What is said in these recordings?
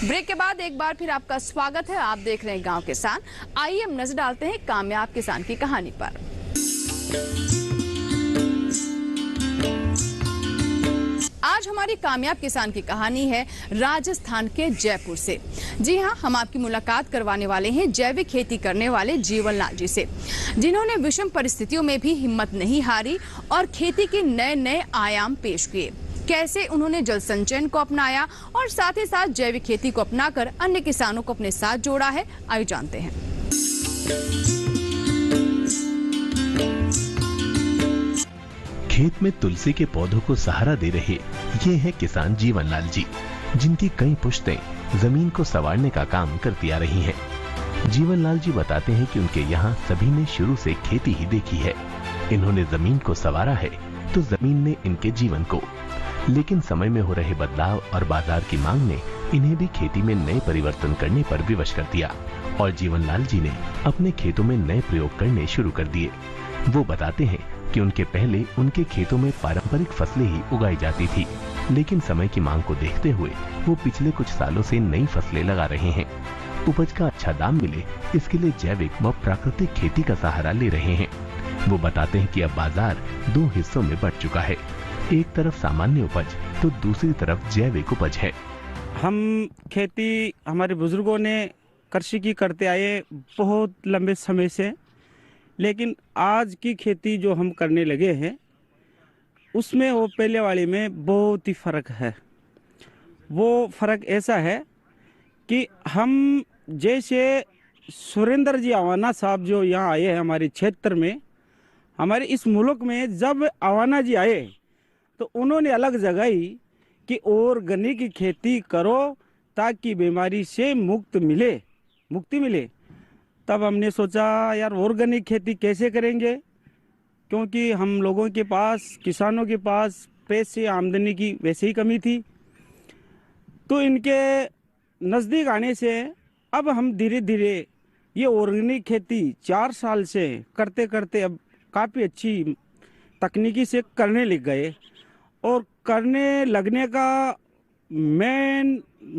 Break के बाद एक बार फिर आपका स्वागत है। आप देख रहे हैं गांव किसान। आइए हम नजर डालते हैं कामयाब किसान की कहानी पर। आज हमारी कामयाब किसान की कहानी है राजस्थान के जयपुर से। जी हां, हम आपकी मुलाकात करवाने वाले हैं जैविक खेती करने वाले जीवन लाल जी से, जिन्होंने विषम परिस्थितियों में भी हिम्मत नहीं हारी और खेती के नए नए आयाम पेश किए। कैसे उन्होंने जल संचयन को अपनाया और साथ ही साथ जैविक खेती को अपनाकर अन्य किसानों को अपने साथ जोड़ा है, आइए जानते हैं। खेत में तुलसी के पौधों को सहारा दे रहे ये है किसान जीवन लाल जी, जिनकी कई पुश्तें जमीन को संवारने का काम करती आ रही हैं। जीवन लाल जी बताते हैं कि उनके यहाँ सभी ने शुरू से खेती ही देखी है। इन्होंने जमीन को संवारा है तो जमीन ने इनके जीवन को। लेकिन समय में हो रहे बदलाव और बाजार की मांग ने इन्हें भी खेती में नए परिवर्तन करने पर विवश कर दिया और जीवन लाल जी ने अपने खेतों में नए प्रयोग करने शुरू कर दिए। वो बताते हैं कि उनके पहले उनके खेतों में पारंपरिक फसलें ही उगाई जाती थी, लेकिन समय की मांग को देखते हुए वो पिछले कुछ सालों से नई फसलें लगा रहे हैं। उपज का अच्छा दाम मिले, इसके लिए जैविक व प्राकृतिक खेती का सहारा ले रहे हैं। वो बताते हैं कि अब बाजार दो हिस्सों में बंट चुका है, एक तरफ सामान्य उपज तो दूसरी तरफ जैविक उपज है। हम खेती हमारे बुजुर्गों ने कृषि की करते आए बहुत लंबे समय से, लेकिन आज की खेती जो हम करने लगे हैं उसमें वो पहले वाली में बहुत ही फर्क है। वो फर्क ऐसा है कि हम जैसे सुरेंद्र जी अवाना साहब जो यहाँ आए हैं हमारे क्षेत्र में, हमारे इस मुल्क में जब अवाना जी आए तो उन्होंने अलग जगाई कि ऑर्गेनिक खेती करो ताकि बीमारी से मुक्ति मिले। तब हमने सोचा यार ऑर्गेनिक खेती कैसे करेंगे, क्योंकि हम लोगों के पास, किसानों के पास पैसे आमदनी की वैसे ही कमी थी। तो इनके नज़दीक आने से अब हम धीरे धीरे ये ऑर्गेनिक खेती 4 साल से करते करते अब काफ़ी अच्छी तकनीकी से करने लग गए। और करने लगने का मेन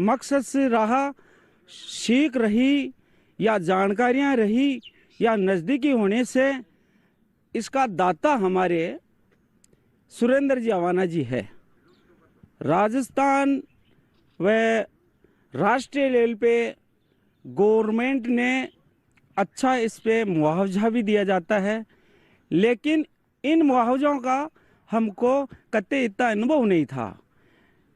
मकसद से रहा, सीख रही या जानकारियां रही या नज़दीकी होने से इसका दाता हमारे सुरेंद्र जी अवाना जी है। राजस्थान व राष्ट्रीय लेवल पे गवर्नमेंट ने अच्छा इस पे मुआवजा भी दिया जाता है, लेकिन इन मुआवजों का हमको कतई इतना अनुभव नहीं था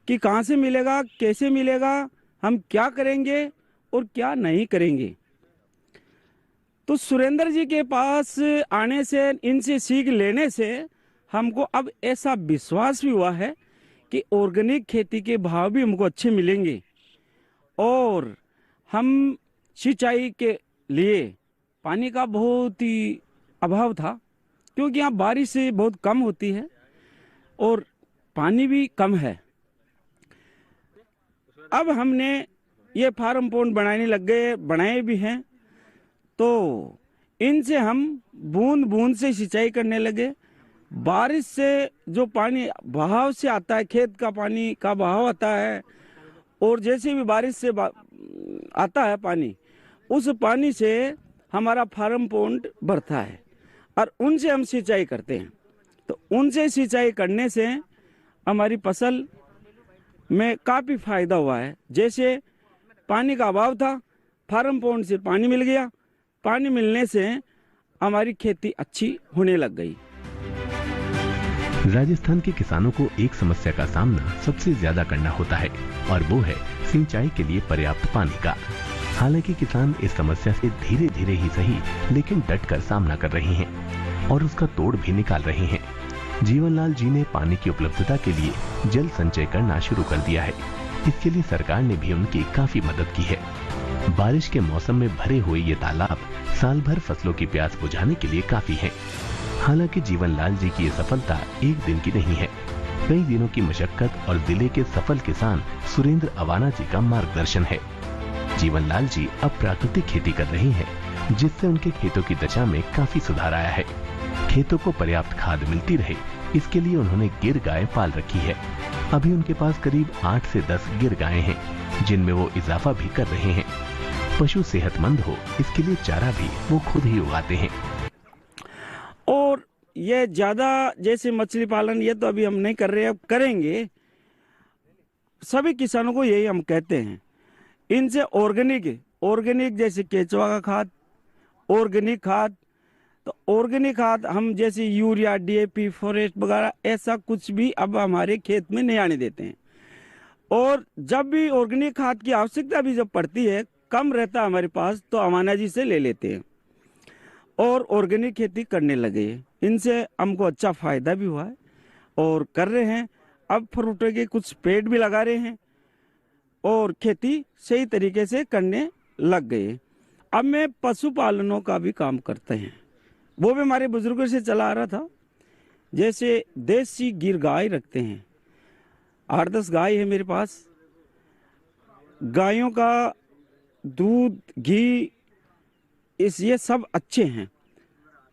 कि कहाँ से मिलेगा, कैसे मिलेगा, हम क्या करेंगे और क्या नहीं करेंगे। तो सुरेंद्र जी के पास आने से, इनसे सीख लेने से हमको अब ऐसा विश्वास भी हुआ है कि ऑर्गेनिक खेती के भाव भी हमको अच्छे मिलेंगे। और हम सिंचाई के लिए पानी का बहुत ही अभाव था, क्योंकि यहाँ बारिश बहुत कम होती है और पानी भी कम है। अब हमने ये फार्म पॉन्ड बनाने लग गए, बनाए भी हैं। तो इनसे हम बूंद बूंद से सिंचाई करने लगे। बारिश से जो पानी बहाव से आता है, खेत का पानी का बहाव आता है, और जैसे भी बारिश से आता है पानी, उस पानी से हमारा फार्म पॉन्ड भरता है और उनसे हम सिंचाई करते हैं। तो उनसे सिंचाई करने से हमारी फसल में काफ़ी फायदा हुआ है। जैसे पानी का अभाव था, फार्म पॉन्ड से पानी मिल गया, पानी मिलने से हमारी खेती अच्छी होने लग गई। राजस्थान के किसानों को एक समस्या का सामना सबसे ज्यादा करना होता है और वो है सिंचाई के लिए पर्याप्त पानी का। हालांकि किसान इस समस्या से धीरे धीरे ही सही लेकिन डटकर सामना कर रहे हैं और उसका तोड़ भी निकाल रहे हैं। जीवन लाल जी ने पानी की उपलब्धता के लिए जल संचय करना शुरू कर दिया है। इसके लिए सरकार ने भी उनकी काफी मदद की है। बारिश के मौसम में भरे हुए ये तालाब साल भर फसलों की प्यास बुझाने के लिए काफी है। हालांकि जीवन लाल जी की ये सफलता एक दिन की नहीं है, कई दिनों की मशक्कत और जिले के सफल किसान सुरेंद्र अवाना जी का मार्गदर्शन है। जीवन लाल जी अब प्राकृतिक खेती कर रहे हैं, जिससे उनके खेतों की दशा में काफी सुधार आया है। खेतों को पर्याप्त खाद मिलती रहे, इसके लिए उन्होंने गिर गाय पाल रखी है। अभी उनके पास करीब 8 से 10 गिर गायें हैं, जिनमें वो इजाफा भी कर रहे हैं। पशु सेहतमंद हो, इसके लिए चारा भी वो खुद ही उगाते हैं। और ये ज्यादा जैसे मछली पालन ये तो अभी हम नहीं कर रहे, अब करेंगे। सभी किसानों को यही हम कहते हैं, इनसे ऑर्गेनिक जैसे केचुआ का खाद, ऑर्गेनिक खाद, तो ऑर्गेनिक खाद हम जैसे यूरिया, DAP, फॉरेस्ट वगैरह ऐसा कुछ भी अब हमारे खेत में नहीं आने देते हैं। और जब भी ऑर्गेनिक खाद की आवश्यकता भी जब पड़ती है, कम रहता है हमारे पास, तो अमाना जी से ले लेते हैं और ऑर्गेनिक खेती करने लगे। इनसे हमको अच्छा फायदा भी हुआ है और कर रहे हैं। अब फ्रूटों के कुछ पेड़ भी लगा रहे हैं और खेती सही तरीके से करने लग गए। अब मैं पशुपालनों का भी काम करते हैं, वो भी हमारे बुजुर्गों से चला आ रहा था। जैसे देसी गिर गाय रखते हैं, 8-10 गाय है मेरे पास। गायों का दूध, घी, ये सब अच्छे हैं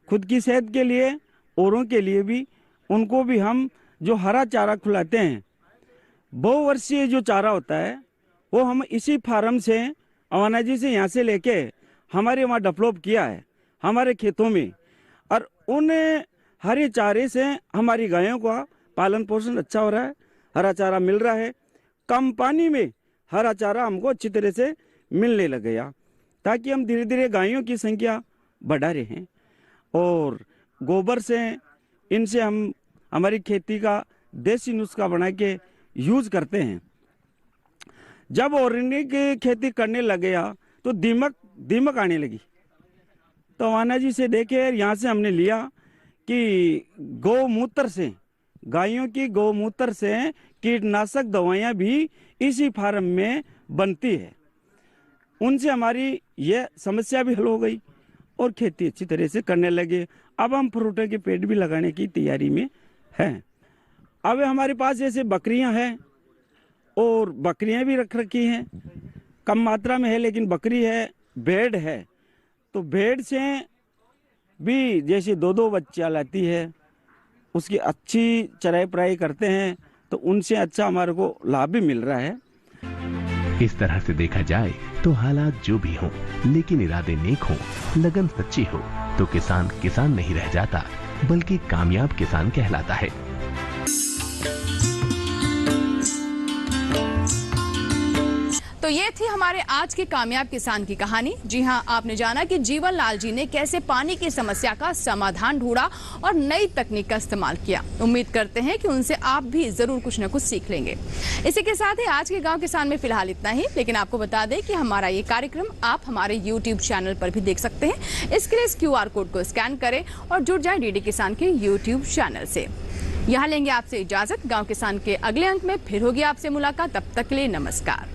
खुद की सेहत के लिए, औरों के लिए भी। उनको भी हम जो हरा चारा खिलाते हैं, बहुवर्षीय जो चारा होता है, वो हम इसी फार्म से, अवाना जी से यहाँ से लेके हमारे वहाँ डेवलप किया है हमारे खेतों में। और उन हरे चारे से हमारी गायों का पालन पोषण अच्छा हो रहा है, हरा चारा मिल रहा है। कम पानी में हरा चारा हमको अच्छी तरह से मिलने लग गया, ताकि हम धीरे धीरे गायों की संख्या बढ़ा रहे हैं। और गोबर से, इनसे हम हमारी खेती का देसी नुस्खा बना के यूज करते हैं। जब ऑर्गेनिक खेती करने लगे तो दीमक आने लगी, तो अवाना जी से देखे, यहाँ से हमने लिया कि गौमूत्र से, गायों की गौमूत्र से कीटनाशक दवाइयाँ भी इसी फार्म में बनती है। उनसे हमारी ये समस्या भी हल हो गई और खेती अच्छी तरह से करने लगे। अब हम फ्रूटों के पेड़ भी लगाने की तैयारी में हैं। अब हमारे पास जैसे बकरियां हैं, और बकरियां भी रख रखी हैं, कम मात्रा में है लेकिन बकरी है, भेड़ है। तो भेड़ से भी जैसे 2-2 बच्चा लाती है, उसकी अच्छी चराई पराई करते हैं, तो उनसे अच्छा हमारे को लाभ भी मिल रहा है। इस तरह से देखा जाए तो हालात जो भी हों, लेकिन इरादे नेक हों, लगन सच्ची हो, तो किसान किसान नहीं रह जाता, बल्कि कामयाब किसान कहलाता है। तो ये थी हमारे आज के कामयाब किसान की कहानी। जी हाँ, आपने जाना कि जीवन लाल जी ने कैसे पानी की समस्या का समाधान ढूंढा और नई तकनीक का इस्तेमाल किया। उम्मीद करते हैं कि उनसे आप भी जरूर कुछ न कुछ सीख लेंगे। इसी के साथ ही आज के गांव किसान में फिलहाल इतना ही, लेकिन आपको बता दें कि हमारा ये कार्यक्रम आप हमारे YouTube चैनल पर भी देख सकते हैं। इसके लिए इस QR कोड को स्कैन करें और जुड़ जाए DD किसान के YouTube चैनल से। यहाँ लेंगे आपसे इजाजत। गाँव किसान के अगले अंक में फिर होगी आपसे मुलाकात। तब तक के लिए नमस्कार।